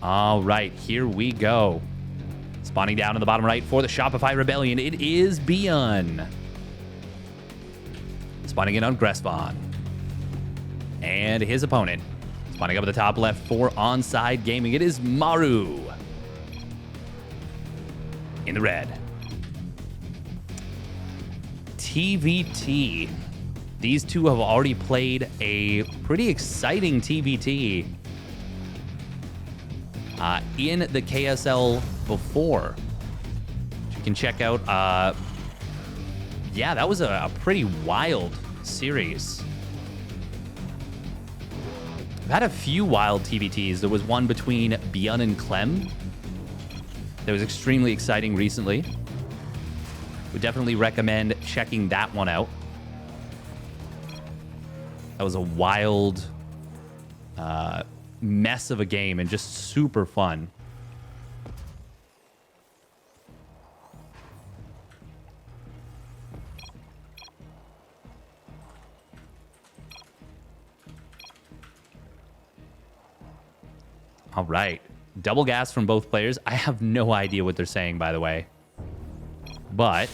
All right, here we go. Spawning down in the bottom right for the Shopify Rebellion, it is ByuN. Spawning in on Grespon. And his opponent. Spawning up at the top left for Onside Gaming, it is Maru. In the red. TVT. These two have already played a pretty exciting TVT in the KSL before. You can check out. Yeah, that was a pretty wild series. I've had a few wild TVTs. There was one between ByuN and Clem that was extremely exciting recently. Would definitely recommend checking that one out. That was a wild mess of a game and just super fun. All right. Double gas from both players. I have no idea what they're saying, by the way. But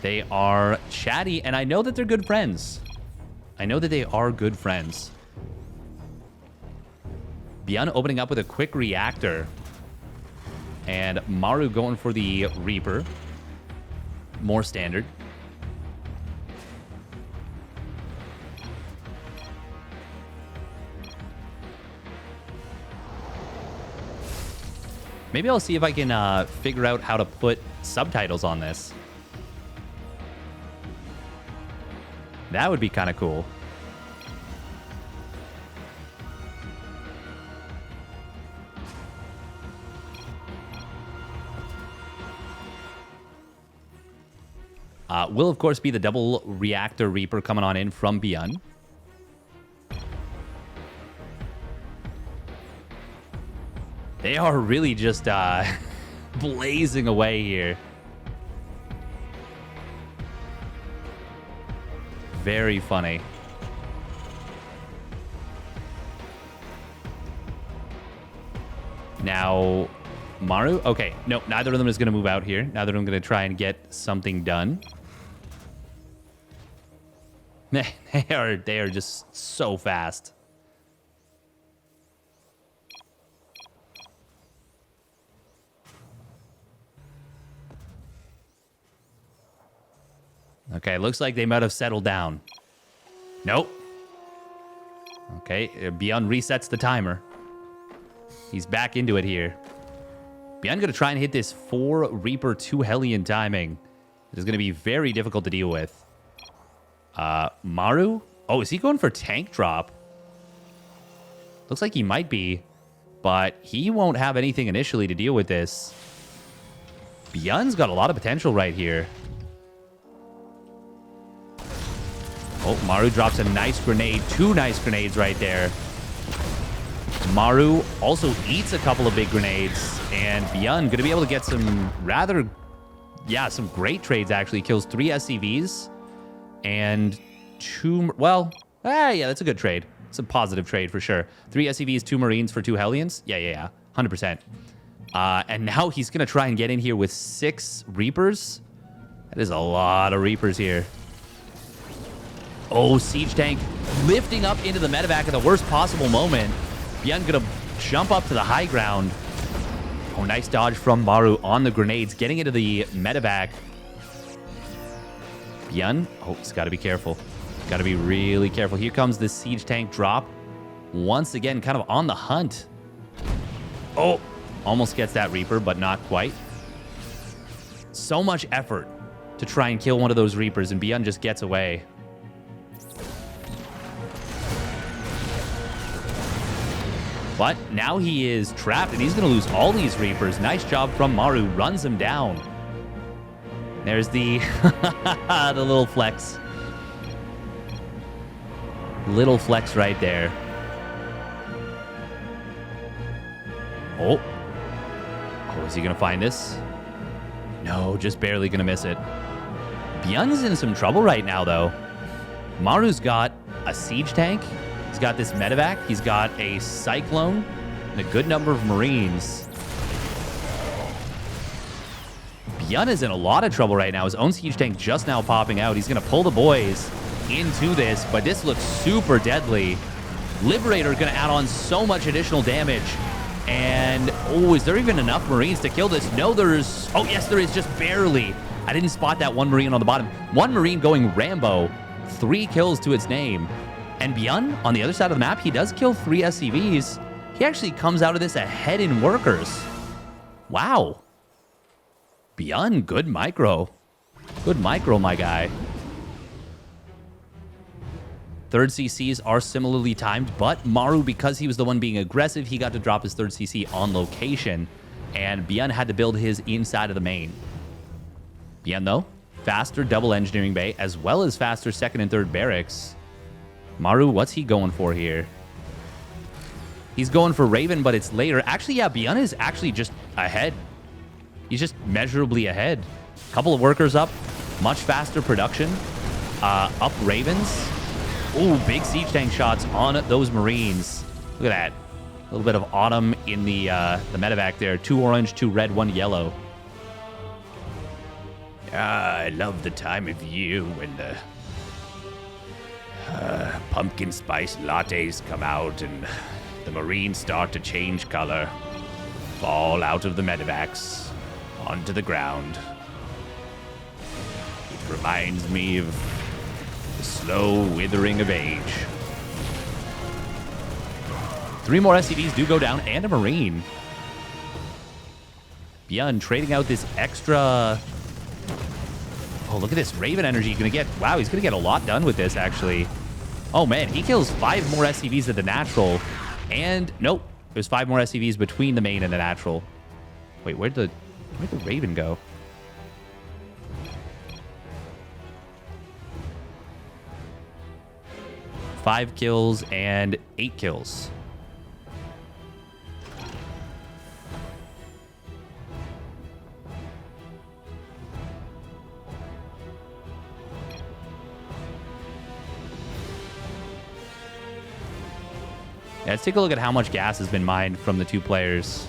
they are chatty, and I know that they're good friends. I know that they are good friends. ByuN opening up with a quick reactor. And Maru going for the Reaper. More standard. Maybe I'll see if I can figure out how to put subtitles on this. That would be kind of cool. Will, of course, be the double reactor Reaper coming on in from ByuN. They are really just blazing away here. Very funny. Now, Maru? Okay, no, neither of them is going to move out here. Neither of them going to try and get something done. They are just so fast. Okay, looks like they might have settled down. Nope. Okay, ByuN resets the timer. He's back into it here. ByuN going to try and hit this 4 Reaper 2 Hellion timing. This is going to be very difficult to deal with. Maru? Oh, is he going for tank drop? Looks like he might be, but he won't have anything initially to deal with this. ByuN's got a lot of potential right here. Oh, Maru drops a nice grenade. 2 nice grenades right there. Maru also eats a couple of big grenades. And ByuN going to be able to get some rather... Yeah, some great trades, actually. Kills 3 SCVs. And 2... Well, yeah, that's a good trade. It's a positive trade for sure. 3 SCVs, 2 Marines for 2 Hellions. Yeah. 100%. And now he's going to try and get in here with 6 Reapers. That is a lot of Reapers here. Oh, Siege Tank lifting up into the medevac at the worst possible moment. ByuN gonna jump up to the high ground. Oh, nice dodge from Maru on the grenades, getting into the medevac. ByuN, oh, he's got to be careful. Got to be really careful. Here comes the Siege Tank drop. Once again, kind of on the hunt. Oh, almost gets that Reaper, but not quite. So much effort to try and kill one of those Reapers, and ByuN just gets away. But now he is trapped, and he's going to lose all these Reapers. Nice job from Maru. Runs him down. There's the the little flex. Little flex right there. Oh. Oh, is he going to find this? No, just barely going to miss it. ByuN's in some trouble right now, though. Maru's got a siege tank. He's got this medevac. He's got a cyclone. and a good number of Marines. ByuN is in a lot of trouble right now. His own siege tank just now popping out. He's going to pull the boys into this, but this looks super deadly. Liberator going to add on so much additional damage. And, oh, is there even enough Marines to kill this? No, there's... Oh, yes, there is, just barely. I didn't spot that one Marine on the bottom. One Marine going Rambo. 3 kills to its name. And ByuN, on the other side of the map, he does kill 3 SCVs. He actually comes out of this ahead in workers. Wow. ByuN, good micro. Good micro, my guy. Third CCs are similarly timed, but Maru, because he was the one being aggressive, he got to drop his third CC on location, and ByuN had to build his inside of the main. ByuN, though, faster double engineering bay, as well as faster second and third barracks. Maru, what's he going for here? He's going for Raven, but it's later. Actually, yeah, ByuN is actually just ahead. He's just measurably ahead. Couple of workers up, much faster production. Up Ravens. Ooh, big siege tank shots on those Marines. Look at that. A little bit of autumn in the medevac there. 2 orange, 2 red, 1 yellow. I love the time of year when the pumpkin spice lattes come out and the Marines start to change color. Fall out of the medevacs onto the ground. It reminds me of the slow withering of age. 3 more SCVs do go down, and a Marine. ByuN trading out this extra... Oh, look at this Raven energy. Gonna get... Wow, he's gonna get a lot done with this, actually. Oh, man, he kills 5 more SCVs at the natural. And, nope, there's 5 more SCVs between the main and the natural. Wait, where'd the Raven go? Five kills and 8 kills. Yeah, let's take a look at how much gas has been mined from the 2 players.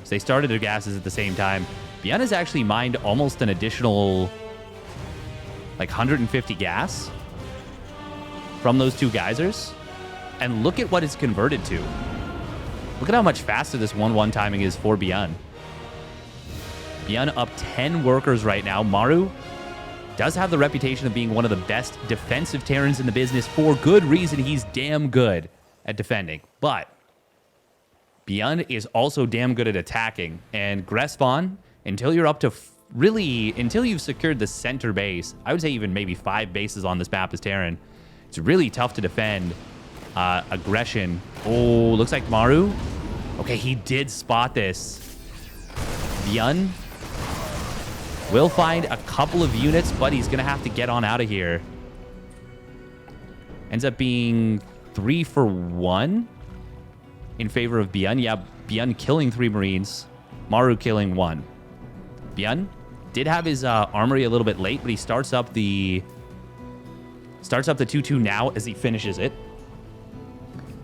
So they started their gases at the same time. ByuN has actually mined almost an additional, like, 150 gas from those 2 geysers. And look at what it's converted to. Look at how much faster this 1-1 timing is for ByuN. ByuN up 10 workers right now. Maru does have the reputation of being one of the best defensive Terrans in the business. For good reason, he's damn good at defending. But ByuN is also damn good at attacking. And Gressvon, until you're up to until you've secured the center base, I would say even maybe 5 bases on this map as Terran, it's really tough to defend aggression. Oh, looks like Maru. Okay, he did spot this. ByuN will find a couple of units, but he's going to have to get on out of here. Ends up being 3 for 1 in favor of ByuN. Yeah, ByuN killing 3 Marines. Maru killing 1. ByuN did have his armory a little bit late, but he starts up the 2-2 now as he finishes it.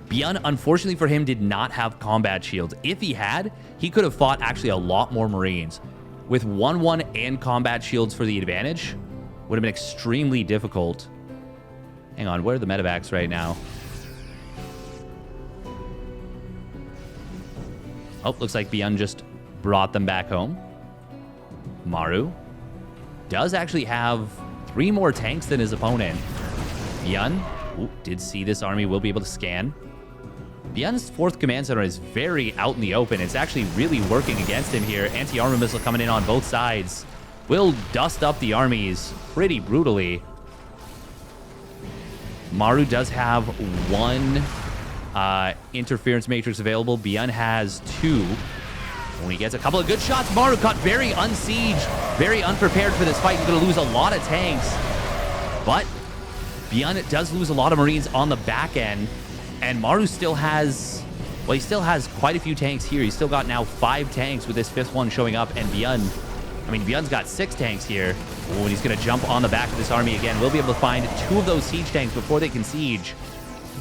ByuN, unfortunately for him, did not have combat shields. If he had, he could have fought actually a lot more Marines. With 1-1 and combat shields for the advantage, would have been extremely difficult. Hang on, where are the medevacs right now? Oh, looks like ByuN just brought them back home. Maru does actually have 3 more tanks than his opponent. ByuN did see this army, will be able to scan. ByuN's 4th command center is very out in the open. It's actually really working against him here. Anti-armor missile coming in on both sides. Will dust up the armies pretty brutally. Maru does have 1 interference matrix available. ByuN has 2. When he gets a couple of good shots, Maru caught very unsieged, very unprepared for this fight. He's going to lose a lot of tanks. But ByuN does lose a lot of Marines on the back end. And Maru still has, well, he still has quite a few tanks here. He's still got now 5 tanks with this 5th one showing up. And ByuN's got 6 tanks here. Oh, and he's going to jump on the back of this army again. We'll be able to find 2 of those siege tanks before they can siege.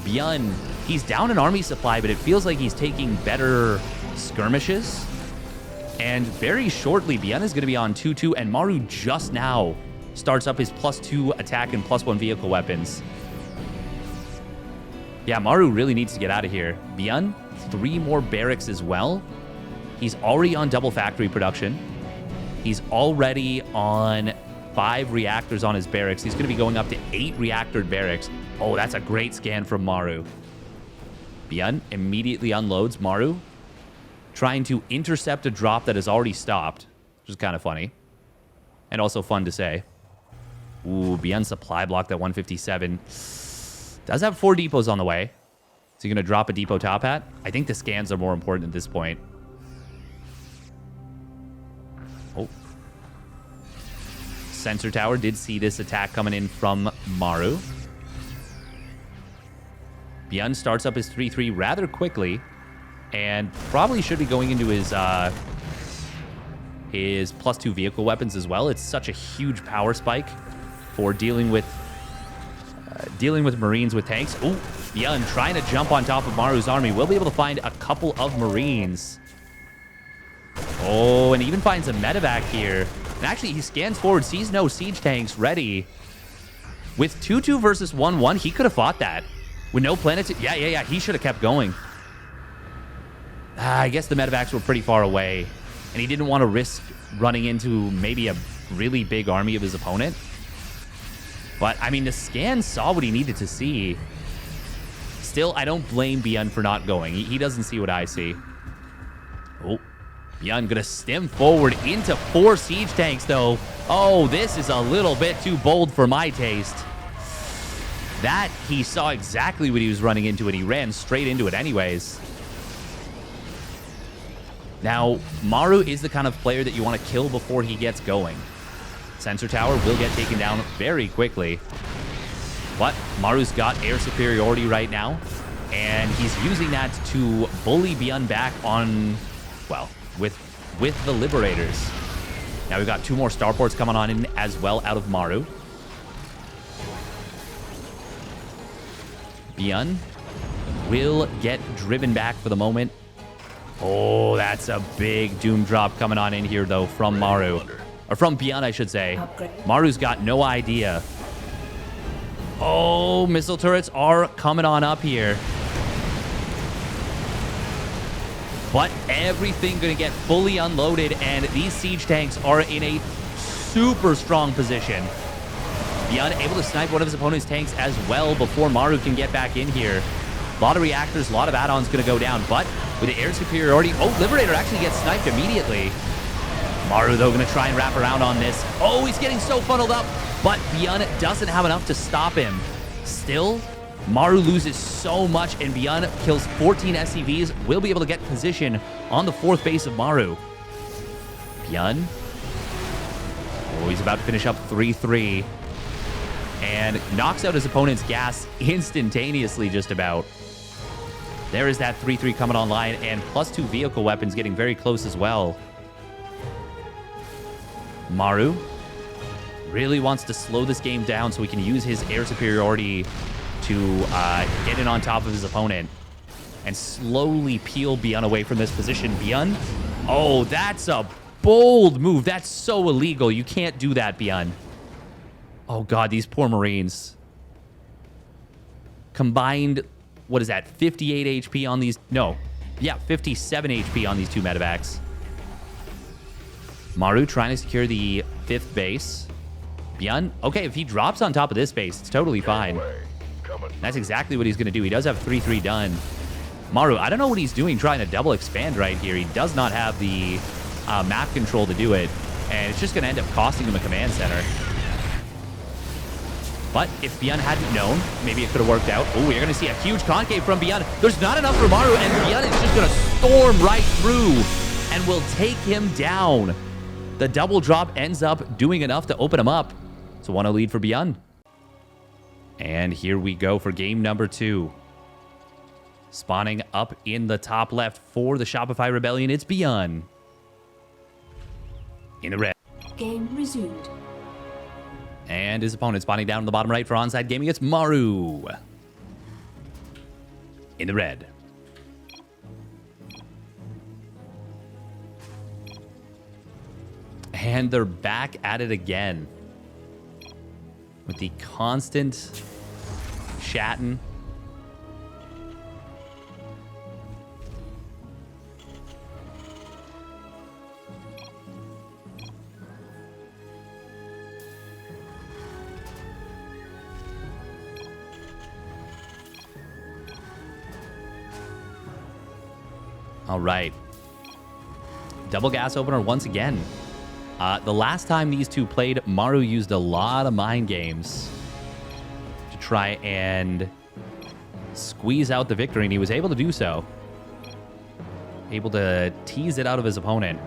ByuN, he's down an army supply, but it feels like he's taking better skirmishes. And very shortly, ByuN is going to be on 2-2, and Maru just now starts up his +2 attack and +1 vehicle weapons. Yeah, Maru really needs to get out of here. ByuN, 3 more barracks as well. He's already on double factory production. He's already on 5 reactors on his barracks. He's going to be going up to 8 reactored barracks. Oh, that's a great scan from Maru. ByuN immediately unloads Maru, trying to intercept a drop that has already stopped, which is kind of funny. And also fun to say. Ooh, ByuN supply blocked at 157. Does have 4 depots on the way. Is he going to drop a depot top hat? I think the scans are more important at this point. Oh. Sensor tower did see this attack coming in from Maru. ByuN starts up his 3-3 rather quickly. And probably should be going into his +2 vehicle weapons as well. It's such a huge power spike for dealing with Marines with tanks. Ooh, ByuN trying to jump on top of Maru's army. We'll be able to find a couple of Marines. Oh, and even finds a medevac here. And actually, he scans forward, sees no siege tanks ready. With 2-2 versus 1-1, he could have fought that. With no planets. Yeah. He should have kept going. I guess the medevacs were pretty far away, and he didn't want to risk running into maybe a really big army of his opponent. But, I mean, the scan saw what he needed to see. Still, I don't blame ByuN for not going. He doesn't see what I see. Oh, ByuN gonna stem forward into 4 siege tanks, though. Oh, this is a little bit too bold for my taste. That, he saw exactly what he was running into, and he ran straight into it anyways. Now, Maru is the kind of player that you want to kill before he gets going. Sensor tower will get taken down very quickly. But Maru's got air superiority right now, and he's using that to bully ByuN back on, well, with the Liberators. Now we've got 2 more starports coming on in as well out of Maru. ByuN will get driven back for the moment. Oh, that's a big doom drop coming on in here, though, from Maru. Or from ByuN, I should say. Maru's got no idea. Oh, missile turrets are coming on up here. But everything going to get fully unloaded, and these siege tanks are in a super strong position. ByuN able to snipe one of his opponent's tanks as well before Maru can get back in here. A lot of reactors, a lot of add-ons going to go down, but with the air superiority... Oh, Liberator actually gets sniped immediately. Maru, though, going to try and wrap around on this. Oh, he's getting so funneled up, but ByuN doesn't have enough to stop him. Still, Maru loses so much, and ByuN kills 14 SCVs. Will be able to get position on the 4th base of Maru. ByuN. Oh, he's about to finish up 3-3. And knocks out his opponent's gas instantaneously, just about. There is that 3-3 coming online, and +2 vehicle weapons getting very close as well. Maru really wants to slow this game down so he can use his air superiority to get in on top of his opponent and slowly peel ByuN away from this position. ByuN, oh, that's a bold move. That's so illegal. You can't do that, ByuN. Oh, God, these poor Marines. Combined, what is that, 58 HP on these? No. Yeah, 57 HP on these 2 medevacs. Maru trying to secure the 5th base. ByuN, okay, if he drops on top of this base, it's totally fine. That's exactly what he's going to do. He does have 3-3 done. Maru, I don't know what he's doing trying to double expand right here. He does not have the map control to do it, and it's just going to end up costing him a command center. But if ByuN hadn't known, maybe it could have worked out. Oh, we're going to see a huge concave from ByuN. There's not enough for Maru, and ByuN is just going to storm right through and will take him down. The double drop ends up doing enough to open him up. It's a 1-0 lead for ByuN. And here we go for game number 2. Spawning up in the top left for the Shopify Rebellion, it's ByuN. In the red. Game resumed. And his opponent spawning down in the bottom right for Onside Gaming, it's Maru. in the red. And they're back at it again. With the constant chatting. All right. Double gas opener once again. The last time these two played, Maru used a lot of mind games to try and squeeze out the victory, and he was able to do so. Able to tease it out of his opponent.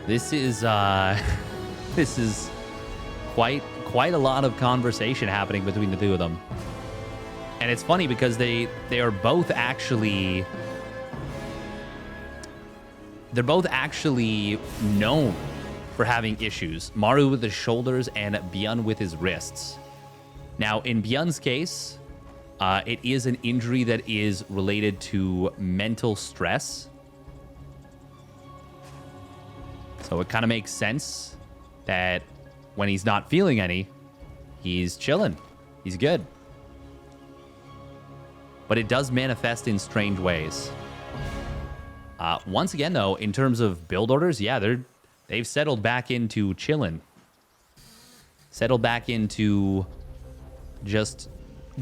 This is quite a lot of conversation happening between the two of them. And it's funny because they are both actually known for having issues. Maru with his shoulders and ByuN with his wrists. Now, in ByuN's case, it is an injury that is related to mental stress. So it kind of makes sense that when he's not feeling any, he's chilling. He's good. But it does manifest in strange ways. Once again, though, in terms of build orders, yeah, they've settled back into chilling. Settled back into just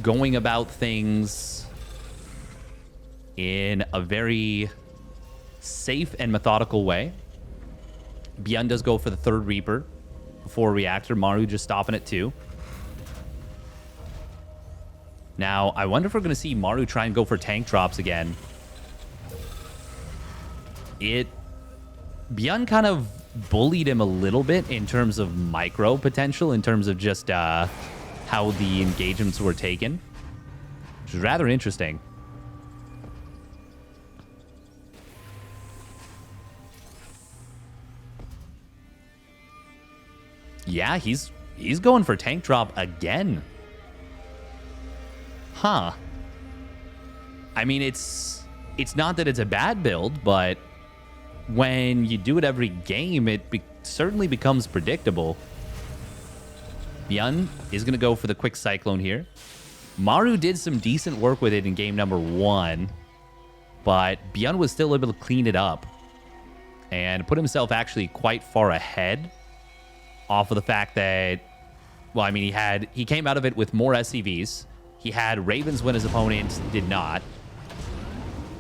going about things in a very safe and methodical way. ByuN does go for the third Reaper before Reactor. Maru just stopping at 2. Now, I wonder if we're going to see Maru try and go for tank drops again. ByuN kind of bullied him a little bit in terms of micro potential, in terms of just how the engagements were taken, which is rather interesting. Yeah, he's going for tank drop again. Huh. I mean, it's not that it's a bad build, but when you do it every game, it certainly becomes predictable. ByuN is going to go for the quick Cyclone here. Maru did some decent work with it in game number 1, but ByuN was still able to clean it up and put himself actually quite far ahead off of the fact that, well, I mean, he came out of it with more SCVs. He had Ravens when his opponent did not.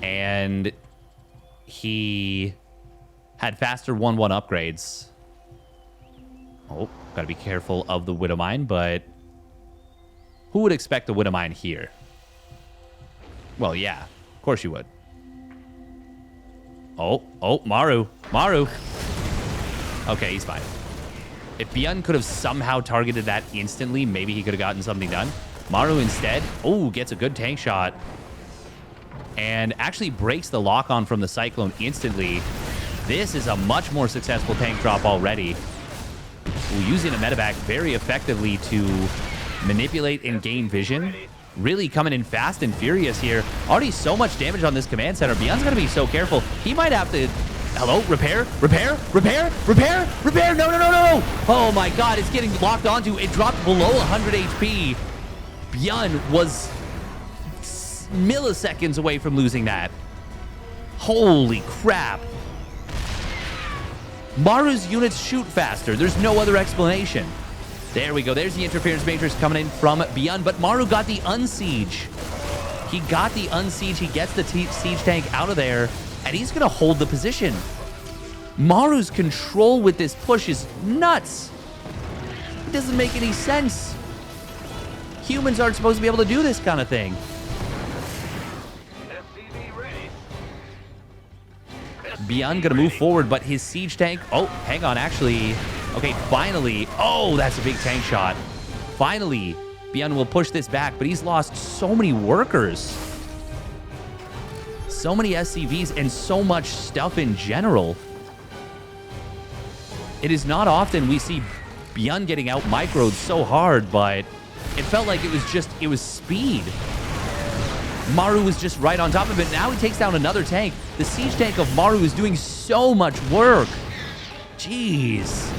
And he had faster 1-1 upgrades. Oh, gotta be careful of the Widowmine, but who would expect the Widowmine here? Well, yeah, of course you would. Oh, Maru. Okay, he's fine. If ByuN could have somehow targeted that instantly, maybe he could have gotten something done. Maru instead, gets a good tank shot. And actually breaks the lock-on from the Cyclone instantly. This is a much more successful tank drop already. Using a medevac very effectively to manipulate and gain vision. Really coming in fast and furious here. Already so much damage on this command center. ByuN's got to be so careful. He might have to... Hello? Repair? No. Oh my god, it's getting locked onto. It dropped below 100 HP. ByuN was milliseconds away from losing that. Holy crap. Maru's units shoot faster. There's no other explanation. There we go. There's the interference matrix coming in from ByuN, but Maru got the unsiege. He got the unsiege. He gets the siege tank out of there, and he's going to hold the position. Maru's control with this push is nuts. It doesn't make any sense. Humans aren't supposed to be able to do this kind of thing. ByuN gonna move forward, but his siege tank... Oh, hang on, actually... Okay, finally... Oh, that's a big tank shot. Finally, ByuN will push this back, but he's lost so many workers. So many SCVs and so much stuff in general. It is not often we see ByuN getting out microed so hard, but it felt like it was speed. Maru was just right on top of it. Now he takes down another tank. The siege tank of Maru is doing so much work. Jeez.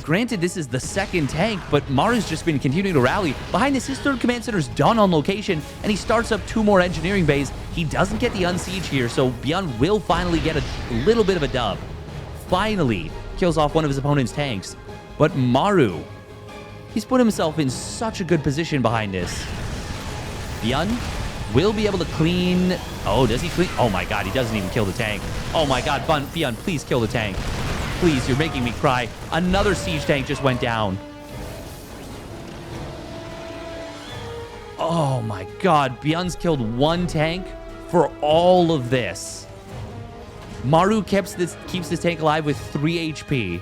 Granted, this is the second tank, but Maru's just been continuing to rally. Behind this, his third command center's done on location, and he starts up 2 more engineering bays. He doesn't get the unsiege here, so ByuN will finally get a little bit of a dub. Finally kills off one of his opponent's tanks. But Maru, he's put himself in such a good position behind this. ByuN will be able to clean... Oh, does he clean? Oh my god, he doesn't even kill the tank. Oh my god, ByuN, please kill the tank. Please, you're making me cry. Another siege tank just went down. Oh my god, ByuN's killed 1 tank for all of this. Maru keeps this tank alive with 3 HP.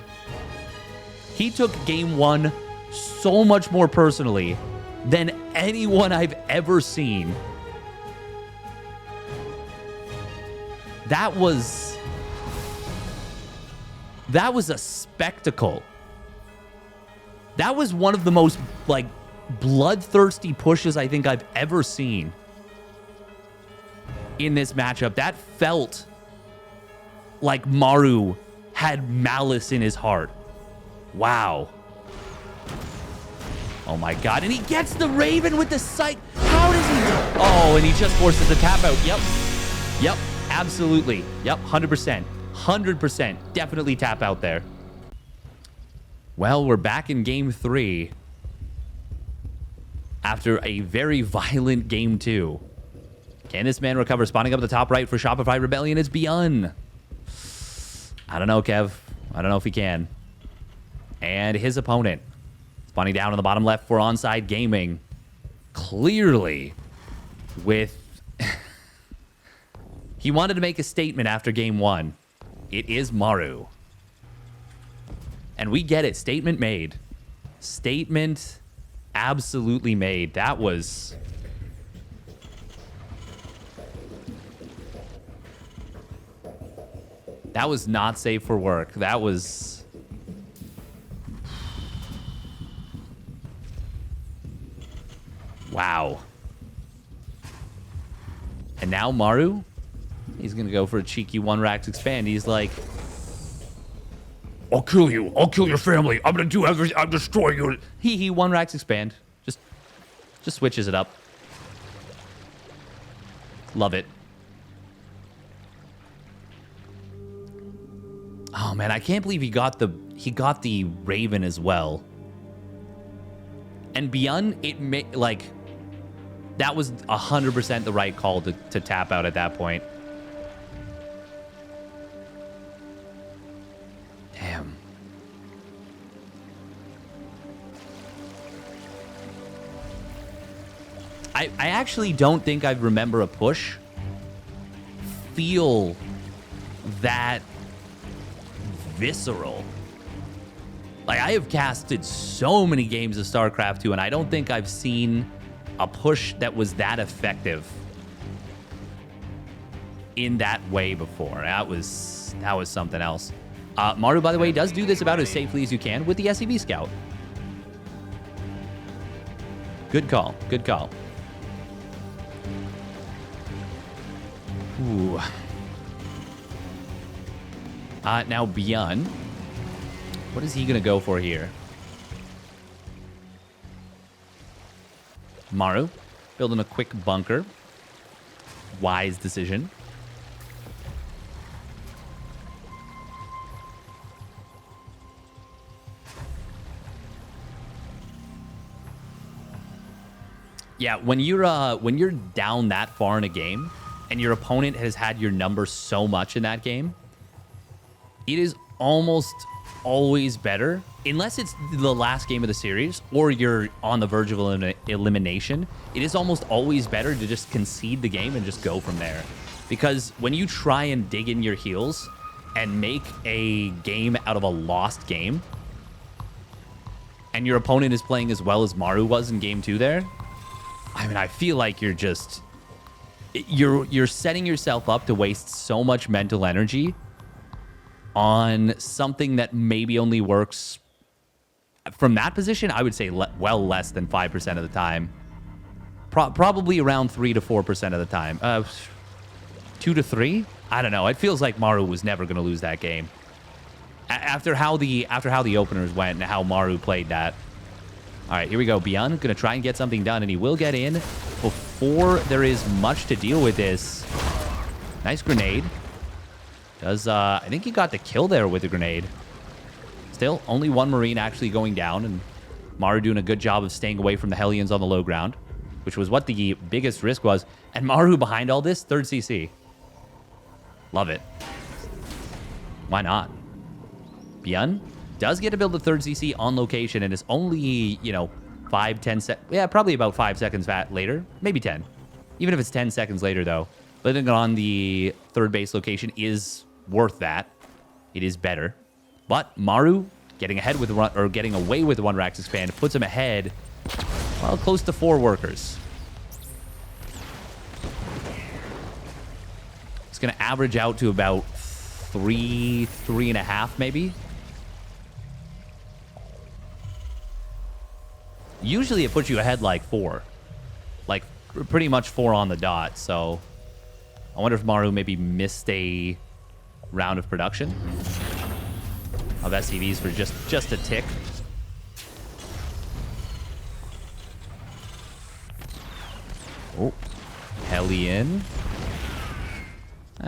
He took game 1 so much more personally than anyone I've ever seen. That was a spectacle. That was one of the most, like, bloodthirsty pushes I think I've ever seen in this matchup. That felt like Maru had malice in his heart. Wow. Oh my god, and he gets the Raven with the sight. How does he... Oh, and he just forces the tap out. Yep, absolutely. Yep, 100%. 100%. Definitely tap out there. Well, we're back in game 3 after a very violent game 2. Can this man recover? Spawning up at the top right for Shopify Rebellion is ByuN. I don't know, Kev. I don't know if he can. And his opponent spawning down on the bottom left for Onside Gaming. Clearly with... He wanted to make a statement after game 1. It is Maru. And we get it. Statement made. Statement absolutely made. That was... That was not safe for work. That was... Wow. And now Maru... He's going to go for a cheeky 1-rax expand. He's like, I'll kill you. I'll kill your family. I'm going to do everything. I'll destroy you. He 1-rax expand. Just switches it up. Love it. Oh, man. I can't believe he got the Raven as well. And ByuN, like, that was 100% the right call to tap out at that point. Damn. I actually don't think I remember a push feel that visceral. Like, I have casted so many games of StarCraft 2, and I don't think I've seen a push that was that effective in that way before. That was something else. Maru, by the way, does do this about as safely as you can with the SCV Scout. Good call. Good call. Ooh. Now ByuN. What is he going to go for here? Maru, building a quick bunker. Wise decision. Yeah, when you're down that far in a game and your opponent has had your number so much in that game, it is almost always better, unless it's the last game of the series or you're on the verge of elimination, it is almost always better to just concede the game and just go from there. Because when you try and dig in your heels and make a game out of a lost game, and your opponent is playing as well as Maru was in game 2 there, I mean, I feel like you're just... You're setting yourself up to waste so much mental energy on something that maybe only works... From that position, I would say well less than 5% of the time. Probably around 3 to 4% of the time. 2 to 3? I don't know. It feels like Maru was never going to lose that game. After how the openers went and how Maru played that. All right, here we go. ByuN going to try and get something done, and he will get in before there is much to deal with this. Nice grenade. I think he got the kill there with the grenade. Still, only one Marine actually going down, and Maru doing a good job of staying away from the Hellions on the low ground, which was what the biggest risk was. And Maru behind all this, 3rd CC. Love it. Why not? ByuN does get to build the 3rd CC on location, and it's only, you know, 5, 10 seconds. Yeah, probably about 5 seconds later. Maybe 10. Even if it's 10 seconds later, though. Living on the 3rd base location is worth that. It is better. But Maru getting ahead with getting away with the 1 Rax expand puts him ahead, well, close to 4 workers. It's going to average out to about 3.5 maybe. Usually it puts you ahead like 4. Like pretty much 4 on the dot. So I wonder if Maru maybe missed a round of production of SCVs for just a tick. Oh, Hellion.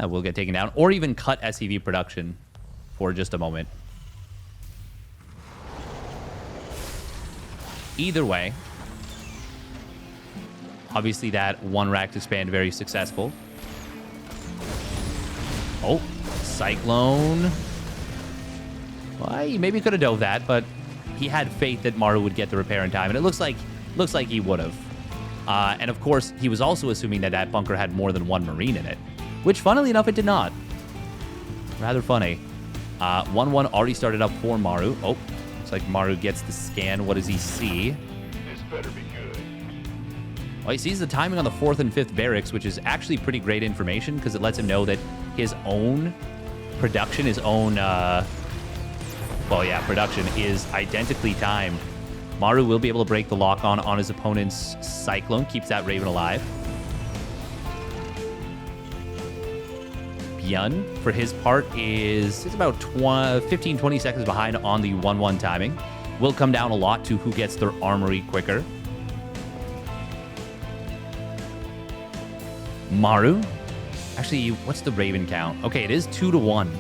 We'll get taken down, or even cut SCV production for just a moment. Either way, obviously that 1 rack expand very successful. Oh, Cyclone. Well, he maybe could have dove that, but he had faith that Maru would get the repair in time, and it looks like he would have. And of course, he was also assuming that that bunker had more than 1 Marine in it, which, funnily enough, it did not. Rather funny. 1-1 already started up for Maru. Oh, looks like Maru gets the scan. What does he see? This better be good. Well, he sees the timing on the 4th and 5th barracks, which is actually pretty great information because it lets him know that his own production, production is identically timed. Maru will be able to break the lock on his opponent's Cyclone, keeps that Raven alive. ByuN, for his part, it's about 15-20 seconds behind on the 1-1 timing. Will come down a lot to who gets their armory quicker. Maru. Actually, what's the Raven count? Okay, it is 2-1.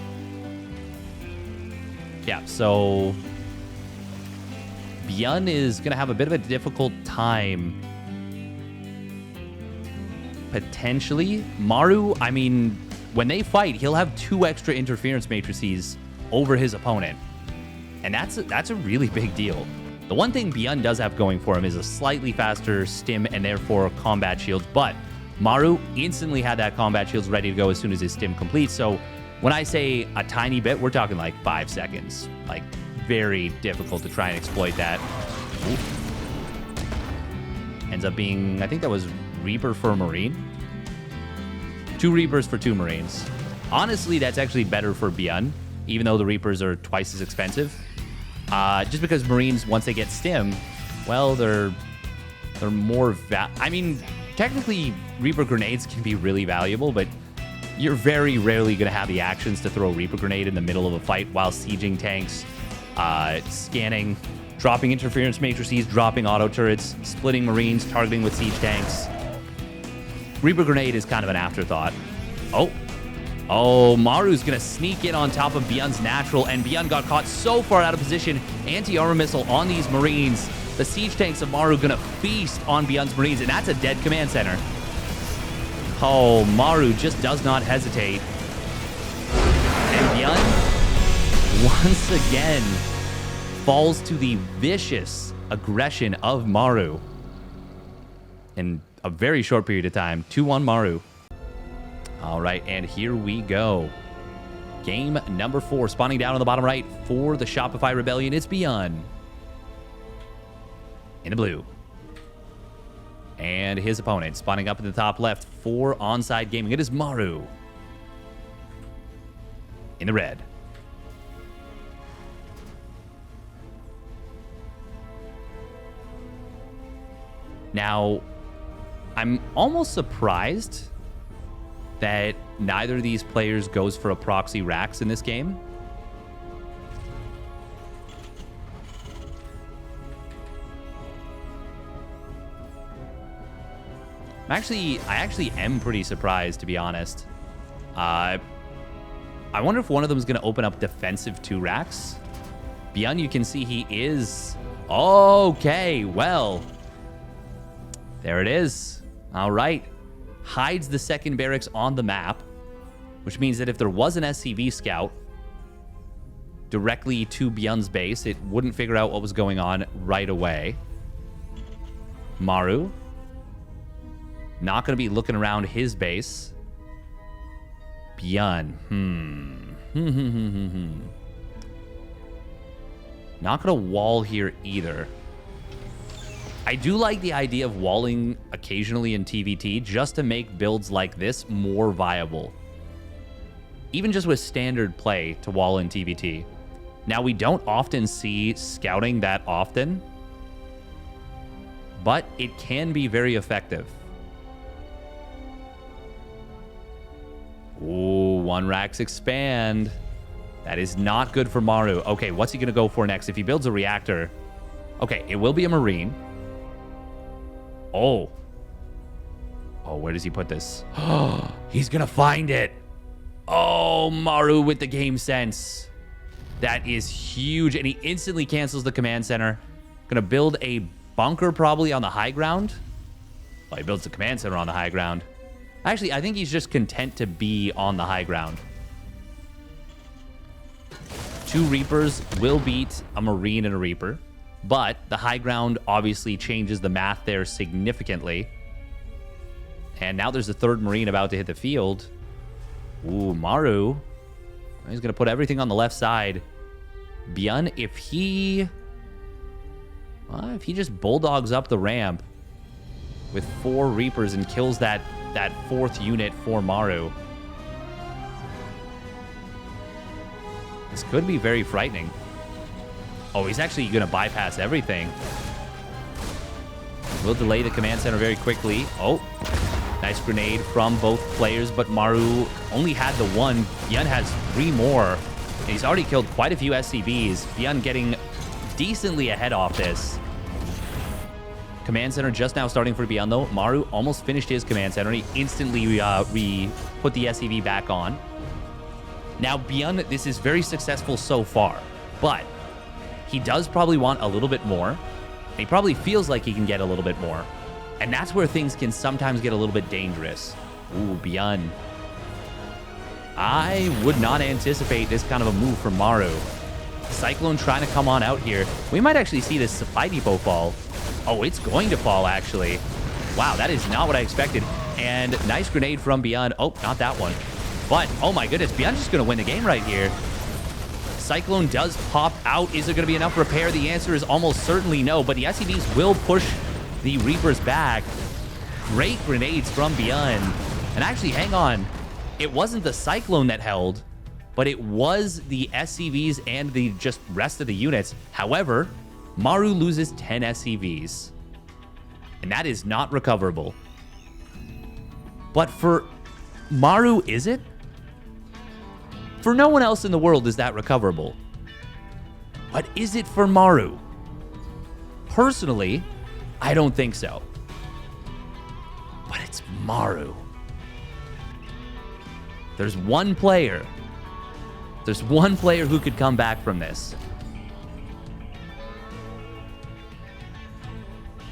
Yeah, so ByuN is going to have a bit of a difficult time. Potentially. Maru, I mean, when they fight, he'll have 2 extra interference matrices over his opponent. And that's a really big deal. The one thing ByuN does have going for him is a slightly faster stim and therefore combat shields, but Maru instantly had that combat shields ready to go as soon as his stim completes. So when I say a tiny bit, we're talking like 5 seconds. Like, very difficult to try and exploit that. Ooh. Ends up being, I think that was Reaper for Marine. 2 Reapers for 2 Marines. Honestly, that's actually better for ByuN, even though the Reapers are twice as expensive. Just because Marines, once they get stim, well, they're more... I mean, technically, Reaper grenades can be really valuable, but you're very rarely going to have the actions to throw a Reaper grenade in the middle of a fight while sieging tanks, scanning, dropping interference matrices, dropping auto turrets, splitting Marines, targeting with siege tanks. Reaper grenade is kind of an afterthought. Oh, Maru's going to sneak in on top of ByuN's natural, and ByuN got caught so far out of position. Anti-armor missile on these Marines. The siege tanks of Maru going to feast on ByuN's Marines, and that's a dead command center. Oh, Maru just does not hesitate. And ByuN, once again, falls to the vicious aggression of Maru in a very short period of time. 2-1 Maru. All right, and here we go. Game number 4, spawning down on the bottom right for the Shopify Rebellion. It's ByuN. in the blue. And his opponent spawning up in the top left for Onside Gaming. It is Maru in the red. Now, I'm almost surprised that neither of these players goes for a proxy Rax in this game. I actually am pretty surprised, to be honest. I wonder if one of them is going to open up defensive 2 Racks. ByuN, you can see he is... Okay, well... There it is. All right. Hides the second barracks on the map, which means that if there was an SCV scout directly to ByuN's base, it wouldn't figure out what was going on right away. Maru. Not going to be looking around his base. ByuN. Not going to wall here either. I do like the idea of walling occasionally in TVT just to make builds like this more viable. Even just with standard play to wall in TVT. Now, we don't often see scouting that often, but it can be very effective. Ooh, 1 Rax expand. That is not good for Maru. Okay, what's he going to go for next? If he builds a reactor... Okay, it will be a Marine. Oh. Oh, where does he put this? Oh, he's going to find it. Oh, Maru with the game sense. That is huge. And he instantly cancels the command center. Going to build a bunker probably on the high ground. Well, he builds the command center on the high ground. Actually, I think he's just content to be on the high ground. 2 Reapers will beat a Marine and a Reaper. But the high ground obviously changes the math there significantly. And now there's a 3rd Marine about to hit the field. Ooh, Maru. He's going to put everything on the left side. ByuN, if he just bulldogs up the ramp with 4 Reapers and kills that 4th unit for Maru, this could be very frightening. Oh, he's actually going to bypass everything. We'll delay the command center very quickly. Oh, nice grenade from both players, but Maru only had the 1. ByuN has 3 more, and he's already killed quite a few SCVs. ByuN getting decently ahead off this. Command center just now starting for ByuN, though. Maru almost finished his command center. He instantly put the SCV back on. Now, ByuN, this is very successful so far, but he does probably want a little bit more. And he probably feels like he can get a little bit more. And that's where things can sometimes get a little bit dangerous. Ooh, ByuN. I would not anticipate this kind of a move from Maru. Cyclone trying to come on out here. We might actually see this supply depot fall. Oh, it's going to fall, actually. Wow, that is not what I expected. And nice grenade from ByuN. Oh, not that one. But, oh my goodness, ByuN's just going to win the game right here. Cyclone does pop out. Is there going to be enough repair? The answer is almost certainly no, but the SCVs will push the Reapers back. Great grenades from ByuN. And actually, hang on. It wasn't the Cyclone that held, but it was the SCVs and the just rest of the units. However, Maru loses 10 SCVs. And that is not recoverable. But for Maru, is it? For no one else in the world is that recoverable. But is it for Maru? Personally, I don't think so. But it's Maru. There's one player. There's one player who could come back from this.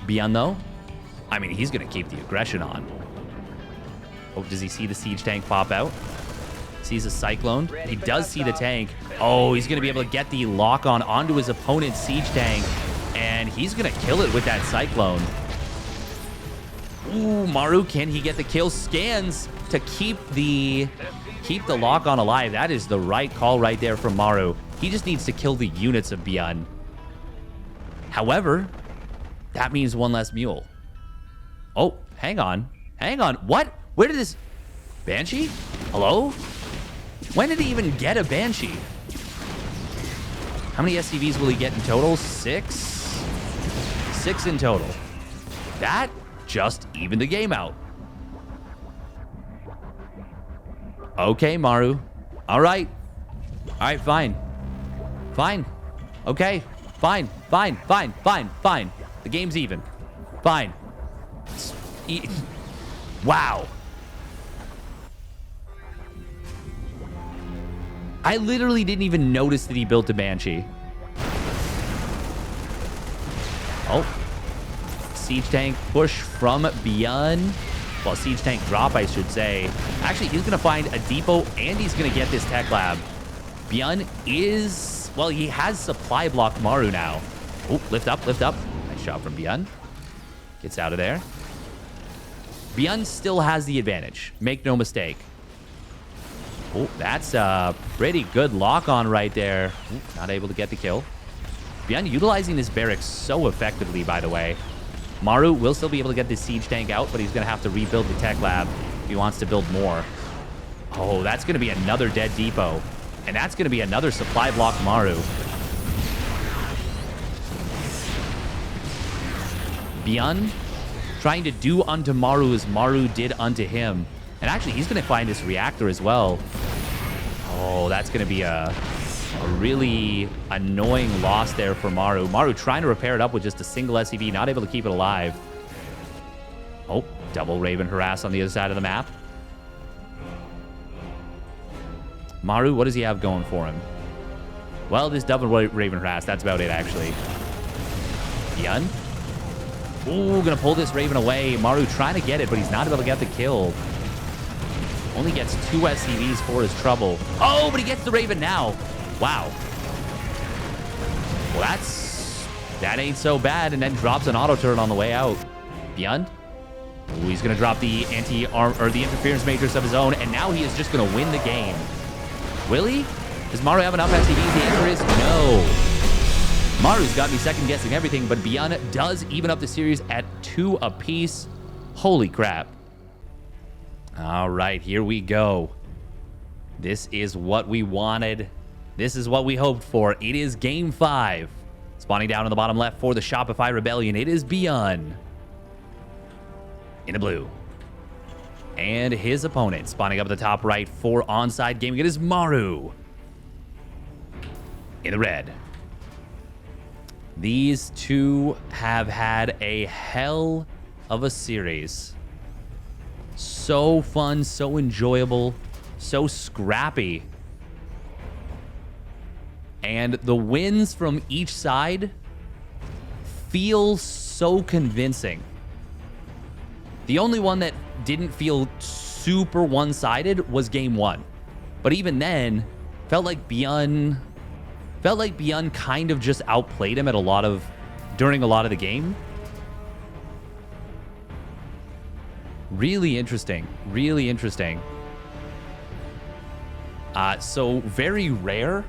ByuN, though? I mean, he's going to keep the aggression on. Oh, does he see the siege tank pop out? Sees a Cyclone. He does see the tank. Oh, he's going to be able to get the lock on onto his opponent's siege tank. And he's going to kill it with that Cyclone. Ooh, Maru, can he get the kill? Scans to keep the lock on alive. That is the right call right there from Maru. He just needs to kill the units of ByuN. However, That means one less mule. Oh, hang on. Hang on. What? Where did this... Banshee? Hello? When did he even get a Banshee? How many SCVs will he get in total? 6? 6 in total. That just evened the game out. Okay, Maru. All right. All right, fine. Fine. Okay. Fine. Fine. Fine. Fine. Fine. The game's even. Fine. Wow. I literally didn't even notice that he built a Banshee. Oh. Siege tank push from ByuN. Well, siege tank drop, I should say. Actually, he's going to find a depot, and he's going to get this tech lab. ByuN is... Well, he has supply block Maru now. Oh, lift up, lift up. Nice shot from ByuN. Gets out of there. ByuN still has the advantage. Make no mistake. Oh, that's a pretty good lock-on right there. Ooh, not able to get the kill. ByuN utilizing this barracks so effectively, by the way. Maru will still be able to get this siege tank out, but he's going to have to rebuild the tech lab if he wants to build more. Oh, that's going to be another dead depot. And that's going to be another supply block Maru. ByuN trying to do unto Maru as Maru did unto him. And actually, he's going to find this reactor as well. Oh, that's going to be a really annoying loss there for Maru. Maru trying to repair it up with just a single SCV, not able to keep it alive. Oh, double Raven harass on the other side of the map. Maru, what does he have going for him? Well, this double Raven harass, that's about it, actually. ByuN. Ooh, gonna pull this Raven away. Maru trying to get it, but he's not able to get the kill. Only gets 2 SCVs for his trouble. Oh, but he gets the Raven now. Wow. Well, that ain't so bad, and then drops an auto turret on the way out. ByuN. Ooh, he's gonna drop the anti-arm or the interference matrix of his own, and now he is just gonna win the game. Will he? Does Maru have enough SCVs? The answer is no. Maru's got me second guessing everything, but ByuN does even up the series at 2 apiece. Holy crap. All right, here we go. This is what we wanted. This is what we hoped for. It is game 5. Spawning down in the bottom left for the Shopify Rebellion. It is ByuN in the blue. And his opponent spawning up at the top right for Onside Gaming. It is Maru in the red. These two have had a hell of a series. So fun, so enjoyable, so scrappy. And the wins from each side feel so convincing. The only one that didn't feel super one-sided was game 1. But even then, felt like ByuN kind of just outplayed him during a lot of the game. Really interesting. Really interesting. So very rare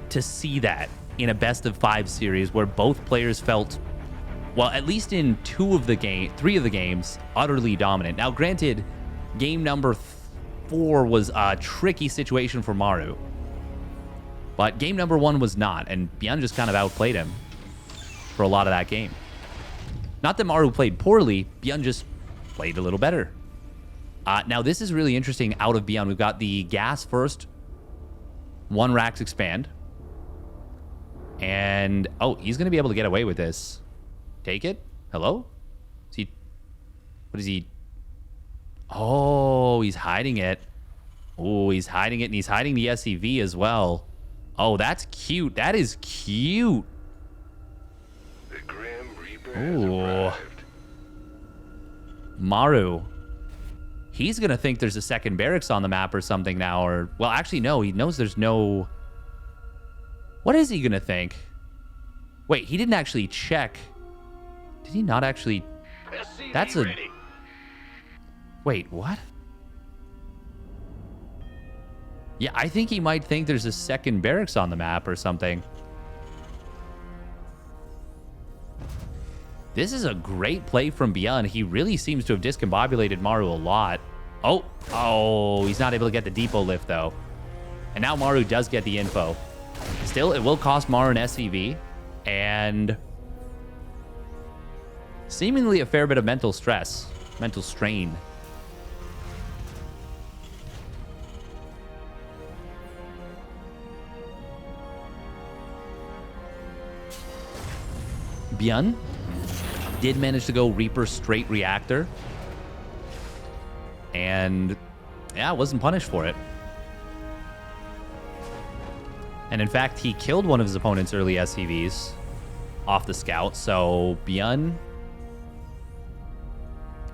to see that in a best of 5 series where both players felt, well, at least in 3 of the games, utterly dominant. Now, granted, game number 4 was a tricky situation for Maru. But game number 1 was not, and ByuN just kind of outplayed him for a lot of that game. Not that Maru played poorly, ByuN just played a little better. Now, this is really interesting out of ByuN. We've got the gas first, 1 Rax expand. And, oh, he's going to be able to get away with this. Take it? Hello? Is he... What is he... Oh, he's hiding it. Oh, he's hiding it, and he's hiding the SCV as well. Oh, that's cute. That is cute. The Grim Reaper has arrived. Maru. He's going to think there's a second barracks on the map or something now. Or, well, actually, no. He knows there's no... What is he going to think? Wait, he didn't actually check. Did he not actually... SCV That's a... ready. Wait, what? Yeah, I think he might think there's a second barracks on the map or something. This is a great play from ByuN. He really seems to have discombobulated Maru a lot. Oh, he's not able to get the depot lift, though. And now Maru does get the info. Still, it will cost Maru an SCV. And seemingly a fair bit of mental stress, mental strain. ByuN did manage to go Reaper straight reactor. And yeah, wasn't punished for it. And in fact, he killed one of his opponent's early SCVs off the scout. So ByuN,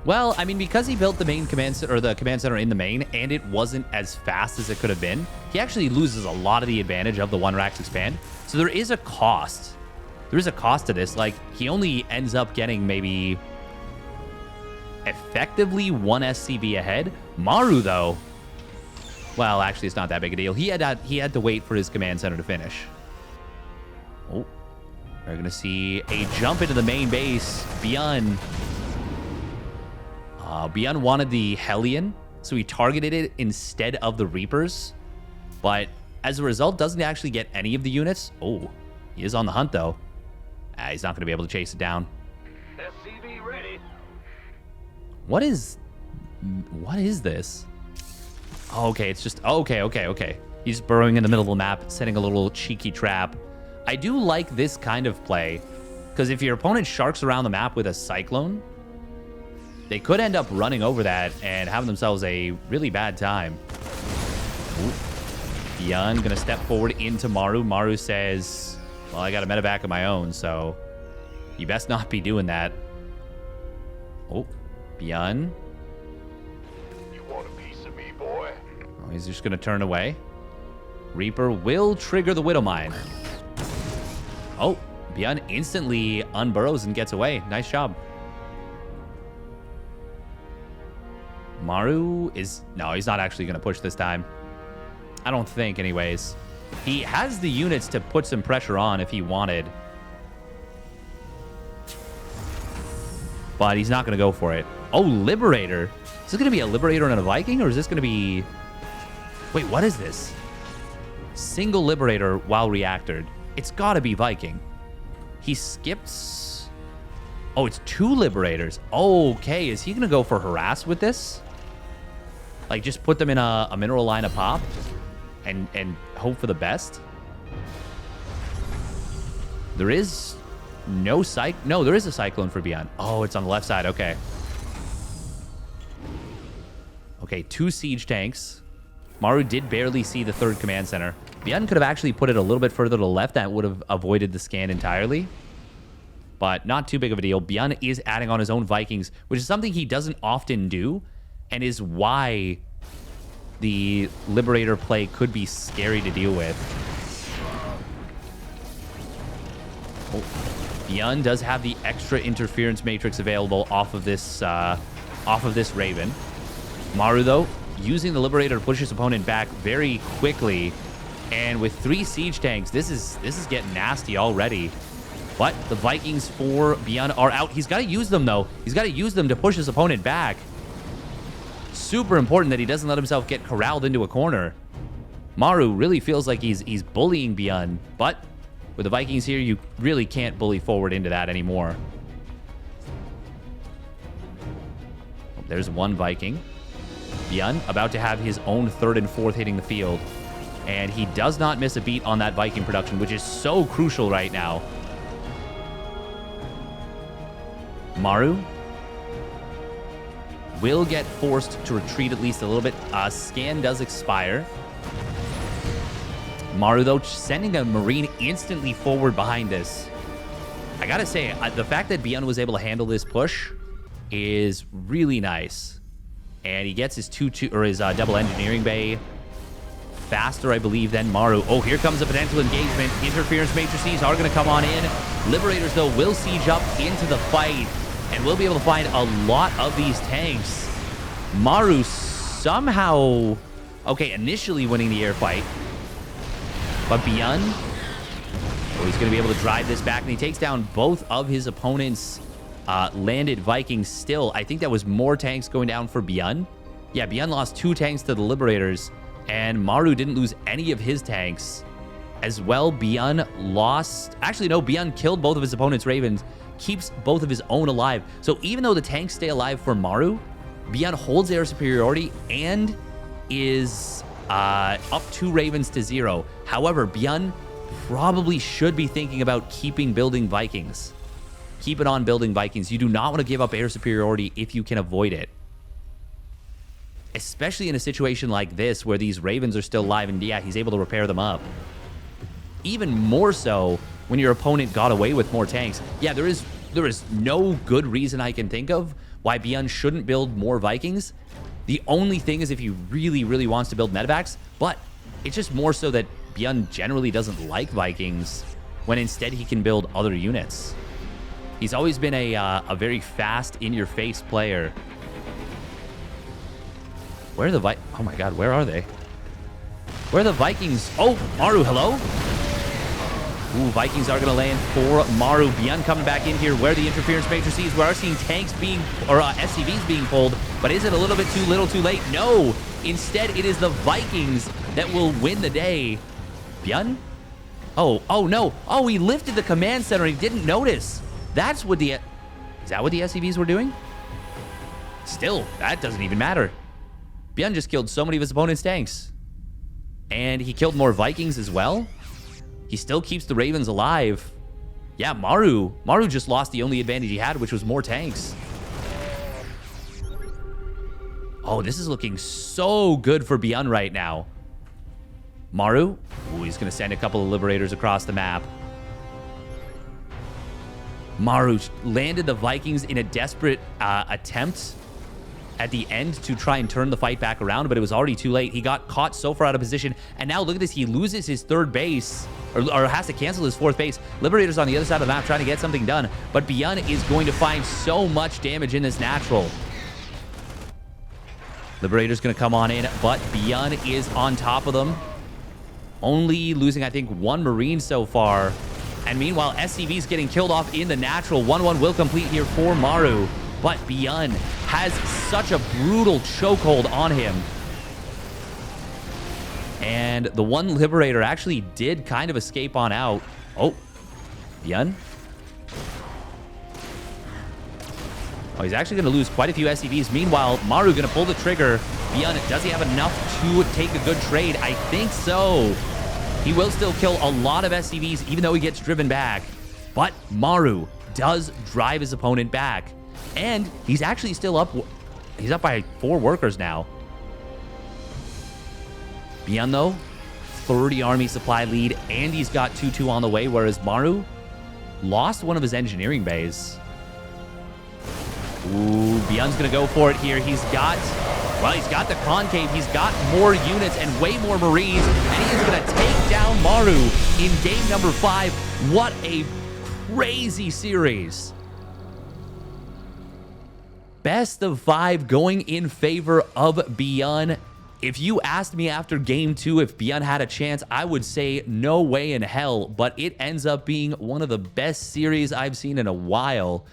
well, I mean, because he built the main command center, or the command center in the main, and it wasn't as fast as it could have been, he actually loses a lot of the advantage of the 1-Rax expand. So there is a cost. There is a cost to this. Like, he only ends up getting maybe effectively 1 SCV ahead. Maru, though, well, actually, it's not that big a deal. He had to wait for his command center to finish. Oh, we're going to see a jump into the main base. ByuN. ByuN wanted the Hellion, so he targeted it instead of the Reapers. But as a result, doesn't actually get any of the units. Oh, he is on the hunt, though. He's not going to be able to chase it down. SCV ready. What is this? Oh, okay, it's just... Okay. He's burrowing in the middle of the map, setting a little cheeky trap. I do like this kind of play, because if your opponent sharks around the map with a Cyclone, they could end up running over that and having themselves a really bad time. Ooh. ByuN going to step forward into Maru. Maru says, well, I got a medevac of my own, so you best not be doing that. Oh, ByuN. You want a piece of me, boy? Oh, he's just going to turn away. Reaper will trigger the Widow Mine. Oh, ByuN instantly unburrows and gets away. Nice job. Maru is... No, he's not actually going to push this time. I don't think, anyways. He has the units to put some pressure on if he wanted. But he's not going to go for it. Oh, Liberator. Is this going to be a Liberator and a Viking? Or is this going to be... Wait, what is this? Single Liberator while reactored. It's got to be Viking. He skips... Oh, it's 2 Liberators. Okay, is he going to go for Harass with this? Like, just put them in a mineral line of pop? And hope for the best? There is no No, there is a Cyclone for ByuN. Oh, it's on the left side. Okay. Okay, 2 siege tanks. Maru did barely see the 3rd command center. ByuN could have actually put it a little bit further to the left. That would have avoided the scan entirely. But not too big of a deal. ByuN is adding on his own Vikings, which is something he doesn't often do, and is why the Liberator play could be scary to deal with. Oh, ByuN does have the extra interference matrix available off of this Raven. Maru, though, using the Liberator to push his opponent back very quickly, and with 3 siege tanks, this is getting nasty already. But the Vikings for ByuN are out. He's got to use them, though. He's got to use them to push his opponent back. Super important that he doesn't let himself get corralled into a corner. Maru really feels like he's bullying ByuN, but with the Vikings here, you really can't bully forward into that anymore. Oh, there's 1 Viking. ByuN about to have his own 3rd and 4th hitting the field, and he does not miss a beat on that Viking production, which is so crucial right now. Maru will get forced to retreat at least a little bit. Scan does expire. Maru, though, sending a Marine instantly forward behind this. I gotta say, the fact that ByuN was able to handle this push is really nice. And he gets his double engineering bay faster, I believe, than Maru. Oh, here comes a potential engagement. Interference matrices are going to come on in. Liberators, though, will siege up into the fight, and we'll be able to find a lot of these tanks. Maru somehow, okay, initially winning the air fight. But ByuN, oh, he's going to be able to drive this back, and he takes down both of his opponent's landed Vikings still. I think that was more tanks going down for ByuN. Yeah, ByuN lost 2 tanks to the Liberators, and Maru didn't lose any of his tanks. As well, ByuN lost... Actually, no, ByuN killed both of his opponent's Ravens, keeps both of his own alive. So even though the tanks stay alive for Maru, ByuN holds air superiority and is up 2 Ravens to 0. However, ByuN probably should be thinking about building Vikings. Keep it on building Vikings. You do not want to give up air superiority if you can avoid it. Especially in a situation like this where these Ravens are still alive and yeah, he's able to repair them up. Even more so when your opponent got away with more tanks. Yeah, there is no good reason I can think of why ByuN shouldn't build more Vikings. The only thing is if he really, really wants to build medevacs, but it's just more so that ByuN generally doesn't like Vikings when instead he can build other units. He's always been a very fast, in-your-face player. Where are the Oh my god, where are they? Where are the Vikings? Oh, Maru, hello? Ooh, Vikings are going to land for Maru. ByuN coming back in here where the interference matrices. We are seeing tanks being, or SCVs being pulled, but is it a little bit too little too late? No! Instead, it is the Vikings that will win the day. ByuN? Oh no. Oh, he lifted the command center and he didn't notice. That's what the... Is that what the SCVs were doing? Still, that doesn't even matter. ByuN just killed so many of his opponent's tanks. And he killed more Vikings as well. He still keeps the Ravens alive. Yeah, Maru just lost the only advantage he had, which was more tanks. Oh, this is looking so good for ByuN right now. Maru. Ooh, he's going to send a couple of Liberators across the map. Maru landed the Vikings in a desperate attempt at the end to try and turn the fight back around, but it was already too late. He got caught so far out of position, and now look at this. He loses his 3rd base, or has to cancel his 4th base. Liberators on the other side of the map trying to get something done, but ByuN is going to find so much damage in this natural. Liberator's going to come on in, but ByuN is on top of them. Only losing, I think, 1 Marine so far. And meanwhile, SCV's getting killed off in the natural. 1-1 will complete here for Maru. But ByuN has such a brutal chokehold on him. And the one Liberator actually did kind of escape on out. Oh, ByuN. Oh, he's actually going to lose quite a few SCVs. Meanwhile, Maru going to pull the trigger. ByuN, does he have enough to take a good trade? I think so. He will still kill a lot of SCVs, even though he gets driven back. But Maru does drive his opponent back. And he's actually still up. He's up by 4 workers now. ByuN, though, 30 army supply lead, and he's got 2-2 on the way, whereas Maru lost one of his engineering bays. Ooh, ByuN's going to go for it here. He's got the concave. He's got more units and way more Marines, and he is going to take down Maru in game number 5. What a crazy series. Best of 5 going in favor of ByuN. If you asked me after game 2 if ByuN had a chance, I would say no way in hell, but it ends up being one of the best series I've seen in a while.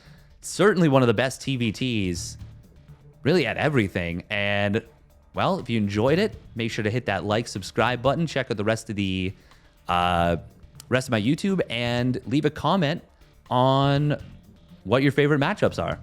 Certainly one of the best TVTs. Really at everything. And, well, if you enjoyed it, make sure to hit that like, subscribe button. Check out the rest of the rest of my YouTube and leave a comment on what your favorite matchups are.